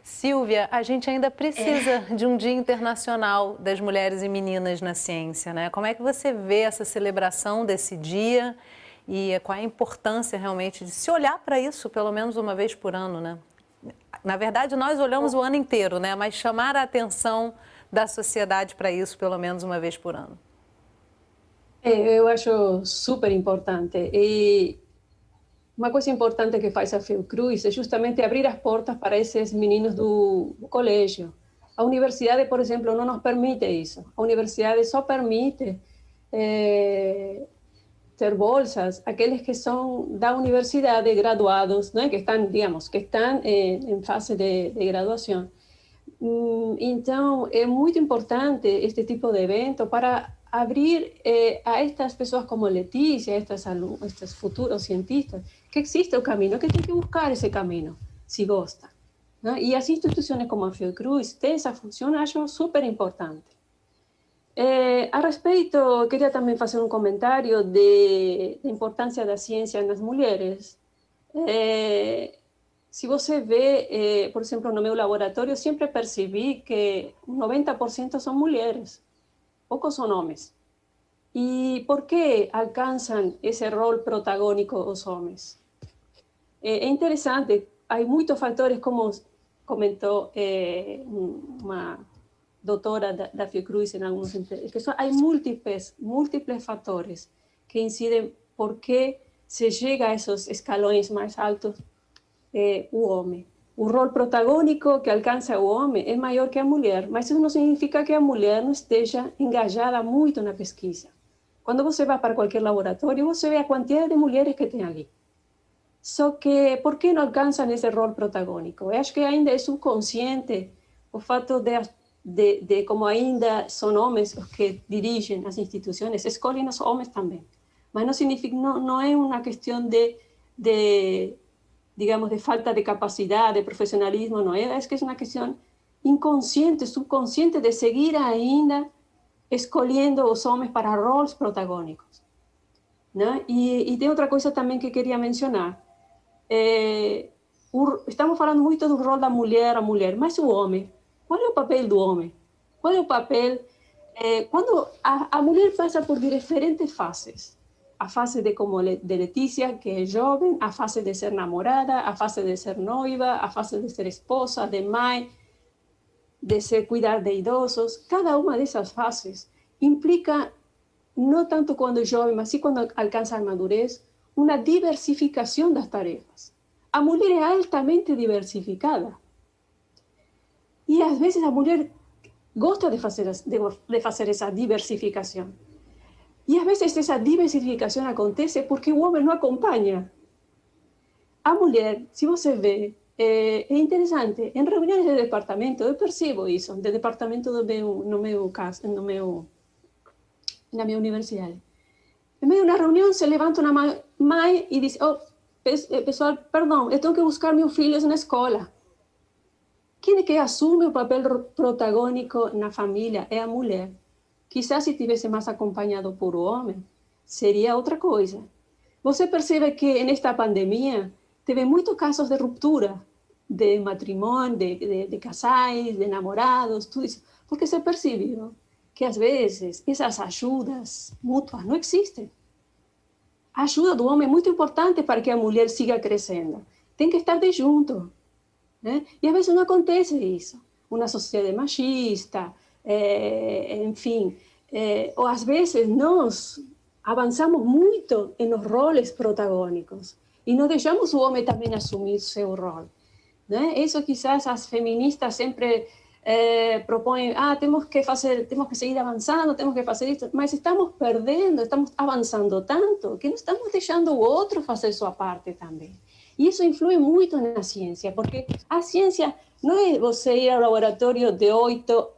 Silvia, a gente ainda precisa de um Dia Internacional das Mulheres e Meninas na Ciência, né? Como é que você vê essa celebração desse dia e qual é a importância realmente de se olhar para isso pelo menos uma vez por ano, né? Na verdade, nós olhamos o ano inteiro, né? Mas chamar a atenção da sociedade para isso pelo menos uma vez por ano. Eu acho super importante. E uma coisa importante que faz a Fiocruz é justamente abrir as portas para esses meninos do colégio. A universidade, por exemplo, não nos permite isso. A universidade só permite ter bolsas aqueles que são da universidade, graduados, né, que estão, digamos, que estão em fase de graduação. Então, é muito importante este tipo de evento para abrir a estas pessoas como Letícia, a estes futuros cientistas, que existe o caminho, que tem que buscar esse caminho, se gosta. Né? E as instituições como a Fiocruz têm essa função, acho super importante. A respeito, eu queria também fazer um comentário da importância da ciência nas mulheres. Se você vê, por exemplo, no meu laboratório, sempre percebi que 90% são mulheres, poucos são homens. E por que alcançam esse rol protagônico os homens? É interessante, há muitos fatores, como comentou uma doutora da Fiocruz em alguns entrevistas, há múltiples fatores que incidem por que se chega a esses escalões mais altos o homem. O rol protagônico que alcança o homem é maior que a mulher, mas isso não significa que a mulher não esteja engajada muito na pesquisa. Quando você vai para qualquer laboratório, você vê a quantidade de mulheres que tem ali. Só que, por que não alcançam esse rol protagônico? Eu acho que ainda é subconsciente o fato de como ainda são homens os que dirigem as instituições, escolhem os homens também. Mas não significa, não é uma questão digamos, de falta de capacidade, de profissionalismo, não é? Acho que é uma questão inconsciente, subconsciente de seguir ainda escolhendo os homens para roles protagônicos. Né? E tem outra coisa também que queria mencionar. Estamos falando muito do rol da mulher, a mulher, mas o homem, qual é o papel do homem? Qual é o papel? Quando a mulher passa por diferentes fases. a fase de como de Letícia, que é jovem, a fase de ser namorada, a fase de ser noiva, a fase de ser esposa, de mãe, de ser cuidar de idosos. Cada uma dessas fases implica, não tanto quando é jovem, mas sim quando alcança a madurez, uma diversificação das tarefas. A mulher é altamente diversificada. E às vezes a mulher gosta de fazer essa diversificação. E às vezes essa diversificação acontece porque o homem não acompanha. A mulher, se você vê, é interessante, em reuniões de departamento, eu percebo isso, de departamento no meu caso, na minha universidade. No meio de uma reunião, se levanta uma mãe e diz, pessoal, perdão, eu tenho que buscar meus filhos na escola. Quem é que assume o papel protagônico na família é a mulher. Quizás se tivesse mais acompanhado por homem, seria outra coisa. Você percebe que nesta pandemia teve muitos casos de ruptura, de matrimônio, de casais, de namorados, tudo isso, porque se percebeu que às vezes essas ajudas mútuas não existem. A ajuda do homem é muito importante para que a mulher siga crescendo. Tem que estar de junto. Né? E às vezes não acontece isso. Uma sociedade machista, enfim, ou às vezes nós avançamos muito nos roles protagônicos e não deixamos o homem também assumir seu rol. Né? Isso quizás as feministas sempre propõem, temos que seguir avançando, temos que fazer isso, mas estamos perdendo, estamos avançando tanto que não estamos deixando o outro fazer sua parte também. E isso influi muito na ciência, porque a ciência não é você ir ao laboratório de 8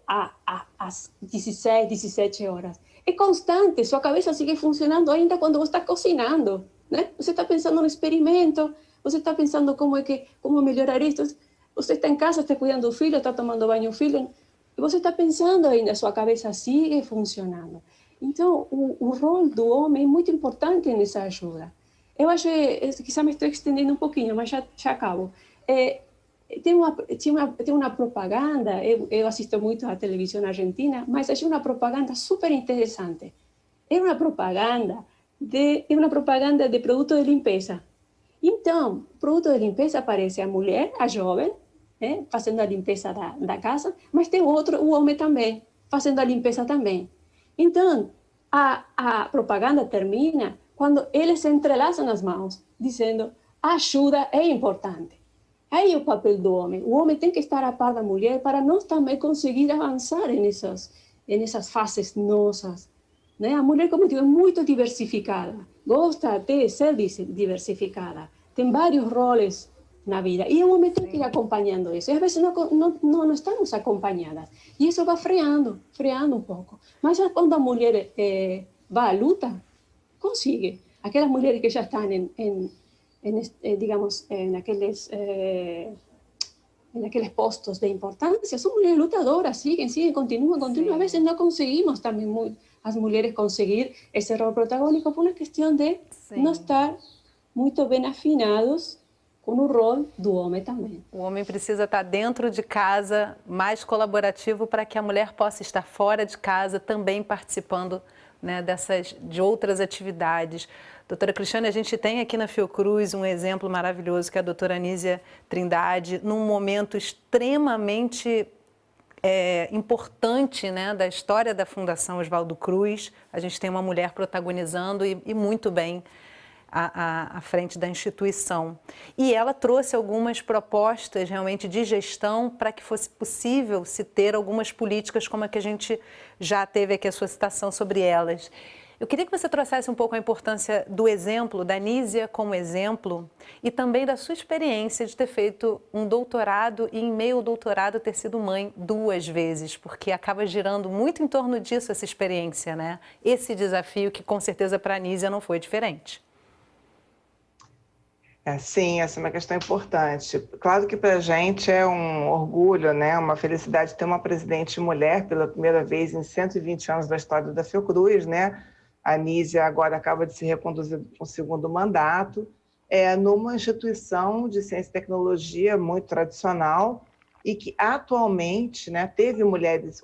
às 16, 17 horas. É constante, sua cabeça sigue funcionando ainda quando você está cozinhando. Né? Você está pensando no experimento, você está pensando como melhorar isso. Você está em casa, está cuidando do filho, está tomando banho do filho, e você está pensando ainda, sua cabeça sigue funcionando. Então, o rol do homem é muito importante nessa ajuda. Eu acho, quizá me estou estendendo um pouquinho, mas já acabo. Tem uma propaganda, eu assisto muito à televisão argentina, mas achei uma propaganda super interessante. É uma propaganda de produto de limpeza. Então, produto de limpeza aparece a mulher, a jovem, fazendo a limpeza da casa, mas tem o homem também, fazendo a limpeza também. Então, a propaganda termina quando eles se entrelaçam as mãos, dizendo, a ajuda é importante. Aí o papel do homem. O homem tem que estar a par da mulher para nós também conseguir avançar nessas fases nossas. Né? A mulher, como eu digo, é muito diversificada. Gosta de ser diversificada. Tem vários roles na vida. E o homem tem que ir acompanhando isso. E às vezes não estamos acompanhadas. E isso vai freando um pouco. Mas quando a mulher vai à luta, consigue. Aquelas mulheres que já estão digamos, naqueles postos de importância, são mulheres lutadoras, siguen, continuam. Às vezes não conseguimos também as mulheres conseguir esse rol protagônico por uma questão de não estar muito bem afinados com o rol do homem também. O homem precisa estar dentro de casa, mais colaborativo, para que a mulher possa estar fora de casa, também participando, né, de outras atividades. Doutora Cristiane, a gente tem aqui na Fiocruz um exemplo maravilhoso, que é a doutora Anísia Trindade, num momento extremamente importante, né, da história da Fundação Oswaldo Cruz. A gente tem uma mulher protagonizando e muito bem à frente da instituição. E ela trouxe algumas propostas realmente de gestão para que fosse possível se ter algumas políticas como a que a gente já teve aqui a sua citação sobre elas. Eu queria que você trouxesse um pouco a importância do exemplo, da Anísia como exemplo, e também da sua experiência de ter feito um doutorado e em meio ao doutorado ter sido mãe 2 vezes, porque acaba girando muito em torno disso essa experiência, né? Esse desafio que com certeza para a Anísia não foi diferente. Sim, essa é uma questão importante. Claro que para a gente é um orgulho, né, uma felicidade ter uma presidente mulher pela primeira vez em 120 anos da história da Fiocruz, né? A Anísia agora acaba de se reconduzir para um 2º mandato, numa instituição de ciência e tecnologia muito tradicional e que atualmente, né,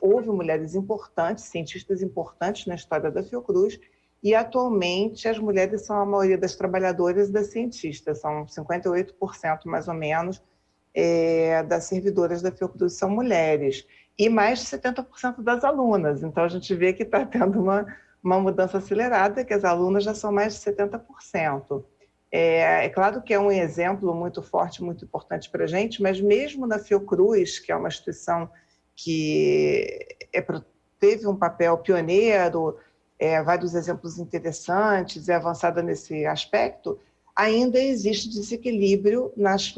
houve mulheres importantes, cientistas importantes na história da Fiocruz, e atualmente as mulheres são a maioria das trabalhadoras e das cientistas, são 58% mais ou menos das servidoras da Fiocruz são mulheres, e mais de 70% das alunas. Então a gente vê que está tendo uma mudança acelerada, que as alunas já são mais de 70%. É claro que é um exemplo muito forte, muito importante para a gente, mas mesmo na Fiocruz, que é uma instituição que teve um papel pioneiro, vários exemplos interessantes, é avançada nesse aspecto, ainda existe desequilíbrio nas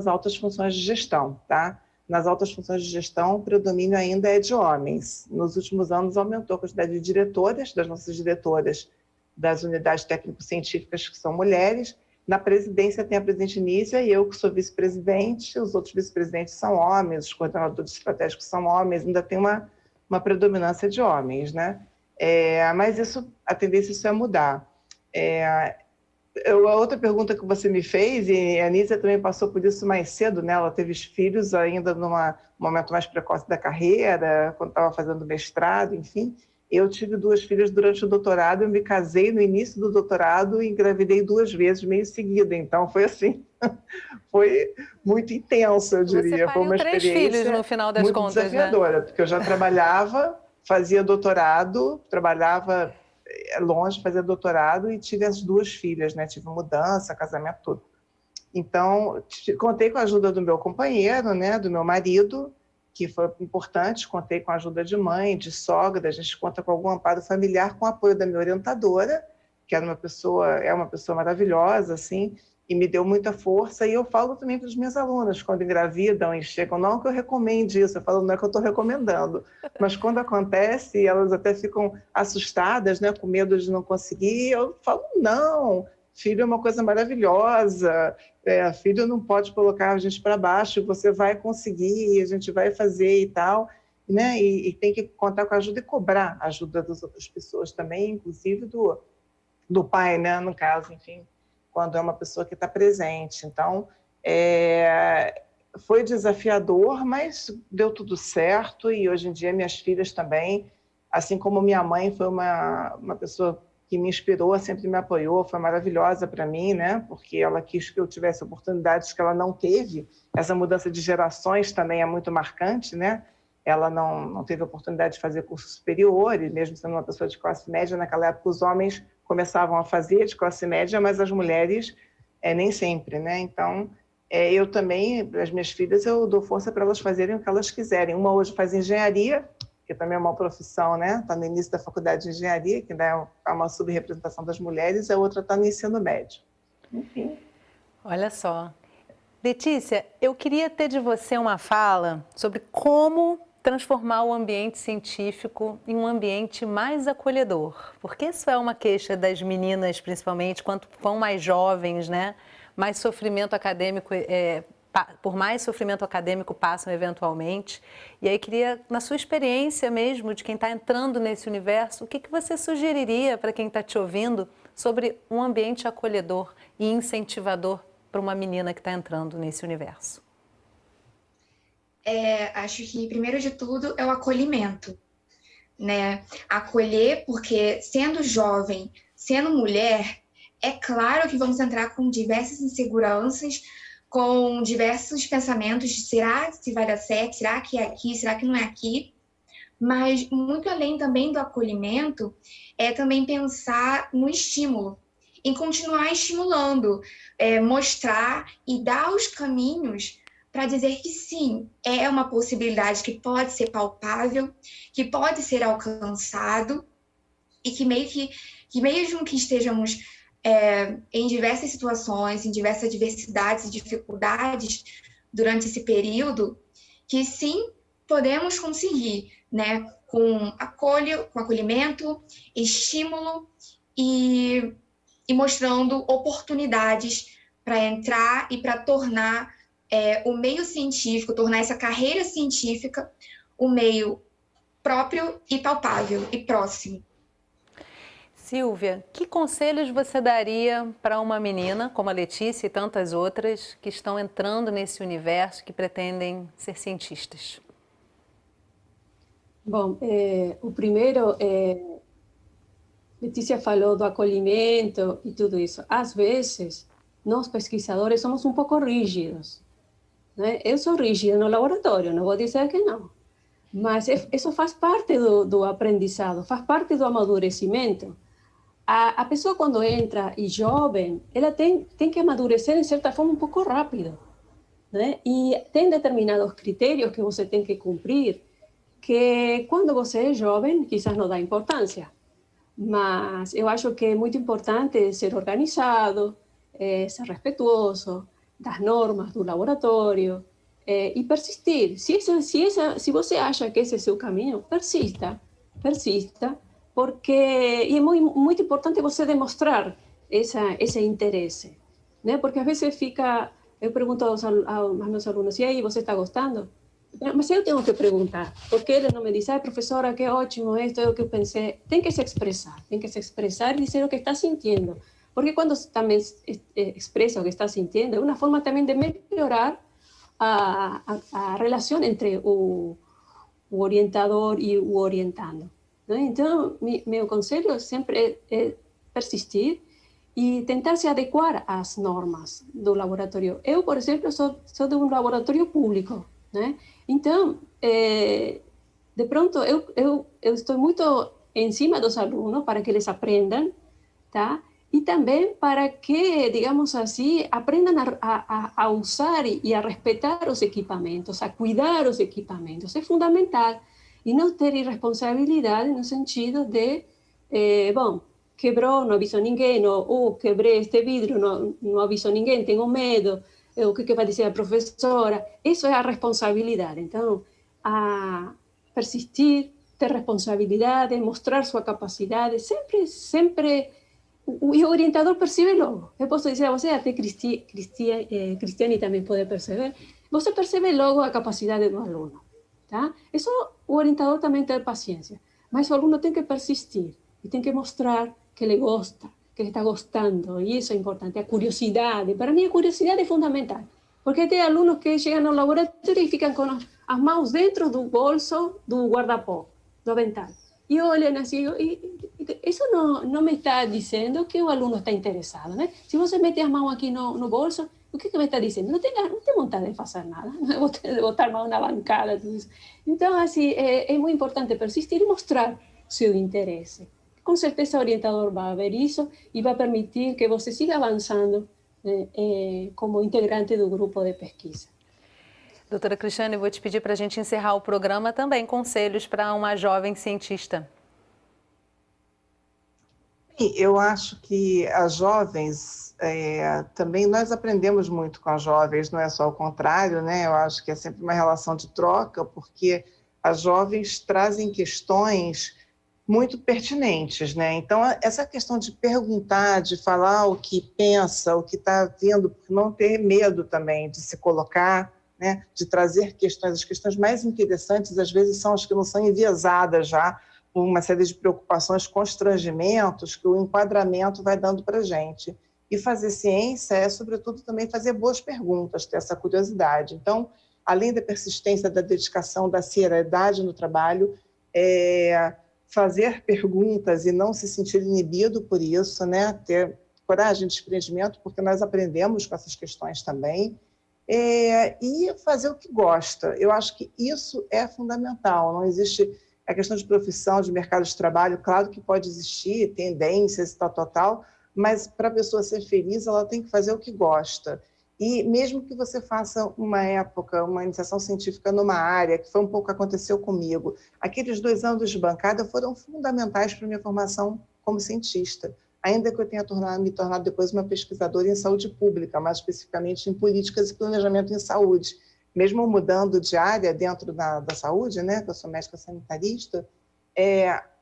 altas funções de gestão, tá? Nas altas funções de gestão, o predomínio ainda é de homens. Nos últimos anos aumentou a quantidade de diretoras, das nossas diretoras das unidades técnico-científicas, que são mulheres. Na presidência tem a presidente Nízia e eu, que sou vice-presidente, os outros vice-presidentes são homens, os coordenadores estratégicos são homens, ainda tem uma predominância de homens, né? Mas a tendência é mudar. A outra pergunta que você me fez, e a Nízia também passou por isso mais cedo, né? Ela teve filhos ainda num momento mais precoce da carreira, quando estava fazendo mestrado, enfim. Eu tive 2 filhas durante o doutorado, eu me casei no início do doutorado e engravidei 2 vezes, meio seguida. Então, foi assim, foi muito intenso, eu diria. Você foi uma pariu 3 experiência filhos no final das muito contas, desafiadora, né? porque eu já trabalhava, fazia doutorado, trabalhava longe, fazia doutorado e tive as 2 filhas, né? Tive mudança, casamento, tudo. Então, contei com a ajuda do meu companheiro, né? Do meu marido, que foi importante, contei com a ajuda de mãe, de sogra, a gente conta com algum amparo familiar, com o apoio da minha orientadora, que é uma pessoa maravilhosa, assim, e me deu muita força. E eu falo também para os meus alunos, quando engravidam e chegam, não que eu recomende isso, eu falo, não é que eu estou recomendando, mas quando acontece, elas até ficam assustadas, né, com medo de não conseguir, eu falo, não, filho é uma coisa maravilhosa, filho não pode colocar a gente para baixo, você vai conseguir, a gente vai fazer e tal, né? E tem que contar com a ajuda e cobrar a ajuda das outras pessoas também, inclusive do pai, né? No caso, enfim, quando é uma pessoa que está presente. Então, foi desafiador, mas deu tudo certo e hoje em dia minhas filhas também, assim como minha mãe foi uma pessoa que me inspirou, sempre me apoiou, foi maravilhosa para mim, né? Porque ela quis que eu tivesse oportunidades que ela não teve. Essa mudança de gerações também é muito marcante, né? Ela não teve oportunidade de fazer curso superior, e mesmo sendo uma pessoa de classe média, naquela época os homens começavam a fazer de classe média, mas as mulheres nem sempre, né? Então, eu também, as minhas filhas, eu dou força para elas fazerem o que elas quiserem. Uma hoje faz engenharia, que também é uma profissão, né? Está no início da faculdade de engenharia, que ainda é uma subrepresentação das mulheres, a outra está no ensino médio. Enfim. Olha só. Letícia, eu queria ter de você uma fala sobre como transformar o ambiente científico em um ambiente mais acolhedor. Porque isso é uma queixa das meninas, principalmente, quanto vão mais jovens, né? Mais sofrimento acadêmico por mais sofrimento acadêmico passam eventualmente. E aí queria, na sua experiência mesmo, de quem está entrando nesse universo, o que você sugeriria para quem está te ouvindo sobre um ambiente acolhedor e incentivador para uma menina que está entrando nesse universo? Acho que, primeiro de tudo, é o acolhimento, né? Acolher, porque sendo jovem, sendo mulher, é claro que vamos entrar com diversas inseguranças, com diversos pensamentos de será que vai dar certo, será que é aqui, será que não é aqui? Mas muito além também do acolhimento, é também pensar no estímulo, em continuar estimulando, mostrar e dar os caminhos para dizer que sim, é uma possibilidade que pode ser palpável, que pode ser alcançado e que mesmo que estejamos em diversas situações, em diversas adversidades e dificuldades durante esse período, que sim, podemos conseguir, né, com acolhimento, estímulo e mostrando oportunidades para entrar e para tornar o meio científico, tornar essa carreira científica um meio próprio e palpável e próximo. Silvia, que conselhos você daria para uma menina como a Letícia e tantas outras que estão entrando nesse universo, que pretendem ser cientistas? Bom, o primeiro Letícia falou do acolhimento e tudo isso. Às vezes, nós pesquisadores somos um pouco rígidos, né? Eu sou rígida no laboratório, não vou dizer que não. Mas isso faz parte do aprendizado, faz parte do amadurecimento. A pessoa, quando entra e jovem, ela tem que amadurecer, de certa forma, um pouco rápido, né? E tem determinados critérios que você tem que cumprir, que quando você é jovem, quizás não dá importância. Mas eu acho que é muito importante ser organizado, ser respetuoso das normas do laboratório e persistir. Se você acha que esse é o seu caminho, persista, porque é muito importante você demonstrar esse interesse, né? Porque às vezes eu pergunto aos meus alunos, e aí, você está gostando? Mas eu tenho que perguntar, porque ele não me diz, professora, que ótimo, esto é o que eu pensei. Tem que se expressar e dizer o que está sentindo. Porque quando também expressa o que está sentindo, é uma forma também de melhorar a relação entre o orientador e o orientando, né? Então, meu conselho sempre é persistir e tentar se adequar às normas do laboratório. Eu, por exemplo, sou de um laboratório público, né? Então, de pronto, eu estou muito em cima dos alunos para que eles aprendam, tá? E também para que, digamos assim, aprendam a usar e a respeitar os equipamentos, a cuidar os equipamentos. É fundamental. E não ter irresponsabilidade no sentido de, bom, quebrou, não avisou ninguém, ou quebrei este vidro, não avisou ninguém, tenho medo. O que vai dizer a professora? Isso é a responsabilidade. Então, a persistir, ter responsabilidade, mostrar sua capacidade, sempre. E o orientador percebe logo. Eu posso dizer a você, até Cristiane também pode perceber, você percebe logo a capacidade do aluno, tá? Isso o orientador também tem paciência, mas o aluno tem que persistir e tem que mostrar que ele gosta, que ele está gostando, e isso é importante, a curiosidade. Para mim, a curiosidade é fundamental, porque tem alunos que chegam ao laboratório e ficam com as mãos dentro do bolso do guarda-pó, do avental, e olham assim, isso não me está dizendo que o aluno está interessado, né? Se você mete as mãos aqui no bolso, o que me está dizendo? Não tem vontade de fazer nada, não é botar a mão na bancada, tudo isso. Então, assim, é muito importante persistir e mostrar seu interesse. Com certeza o orientador vai ver isso e vai permitir que você siga avançando como integrante do grupo de pesquisa. Doutora Cristiane, eu vou te pedir para a gente encerrar o programa também, conselhos para uma jovem cientista. Eu acho que as jovens, também nós aprendemos muito com as jovens, não é só o contrário, né? Eu acho que é sempre uma relação de troca, porque as jovens trazem questões muito pertinentes, né? Então, essa questão de perguntar, de falar o que pensa, o que está vendo, não ter medo também de se colocar, né? De trazer questões, as questões mais interessantes, às vezes, são as que não são enviesadas já, por uma série de preocupações, constrangimentos que o enquadramento vai dando para a gente. E fazer ciência é, sobretudo, também fazer boas perguntas, ter essa curiosidade. Então, além da persistência, da dedicação, da seriedade no trabalho, fazer perguntas e não se sentir inibido por isso, né? Ter coragem de desprendimento, porque nós aprendemos com essas questões também, e fazer o que gosta. Eu acho que isso é fundamental. Não existe a questão de profissão, de mercado de trabalho, claro que pode existir tendências e tal, mas para a pessoa ser feliz, ela tem que fazer o que gosta. E mesmo que você faça uma iniciação científica numa área, que foi um pouco o que aconteceu comigo, aqueles 2 anos de bancada foram fundamentais para a minha formação como cientista, ainda que eu tenha me tornado depois uma pesquisadora em saúde pública, mais especificamente em políticas e planejamento em saúde. Mesmo mudando de área dentro da saúde, né, que eu sou médica sanitarista,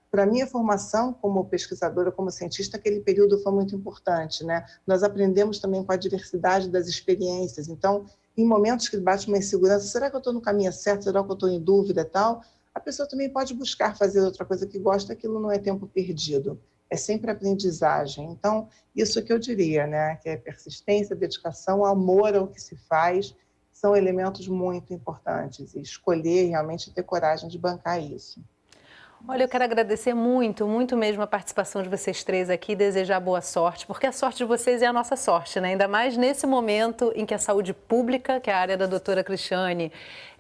para a minha formação como pesquisadora, como cientista, aquele período foi muito importante, né? Nós aprendemos também com a diversidade das experiências. Então, em momentos que bate uma insegurança, será que eu estou no caminho certo? Será que eu estou em dúvida e tal? A pessoa também pode buscar fazer outra coisa que gosta, aquilo não é tempo perdido. É sempre aprendizagem. Então, isso que eu diria, né? Que é persistência, dedicação, amor ao que se faz, são elementos muito importantes. E escolher realmente ter coragem de bancar isso. Olha, eu quero agradecer muito, muito mesmo a participação de vocês três aqui e desejar boa sorte, porque a sorte de vocês é a nossa sorte, né? Ainda mais nesse momento em que a saúde pública, que é a área da doutora Cristiane,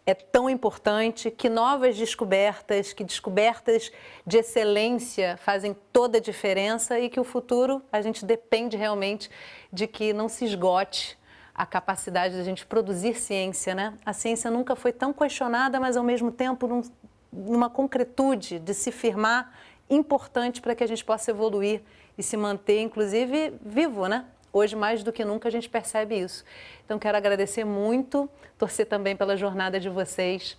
é tão importante, que novas descobertas, que descobertas de excelência fazem toda a diferença e que o futuro, a gente depende realmente de que não se esgote a capacidade de a gente produzir ciência, né? A ciência nunca foi tão questionada, mas ao mesmo tempo numa concretude de se firmar importante para que a gente possa evoluir e se manter, inclusive, vivo, né? Hoje, mais do que nunca, a gente percebe isso. Então, quero agradecer muito, torcer também pela jornada de vocês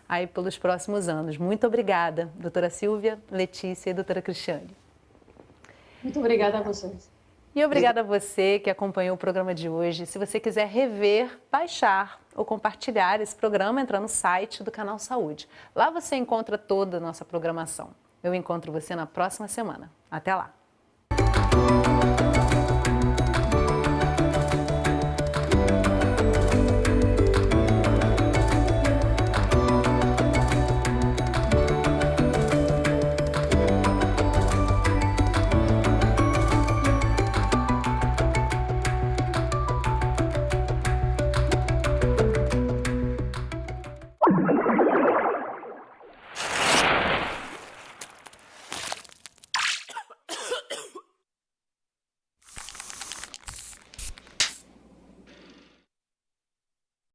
aí pelos próximos anos. Muito obrigada, doutora Silvia, Letícia e doutora Cristiane. Muito obrigada a vocês. E obrigada a você que acompanhou o programa de hoje. Se você quiser rever, baixar ou compartilhar esse programa, entra no site do Canal Saúde. Lá você encontra toda a nossa programação. Eu encontro você na próxima semana. Até lá!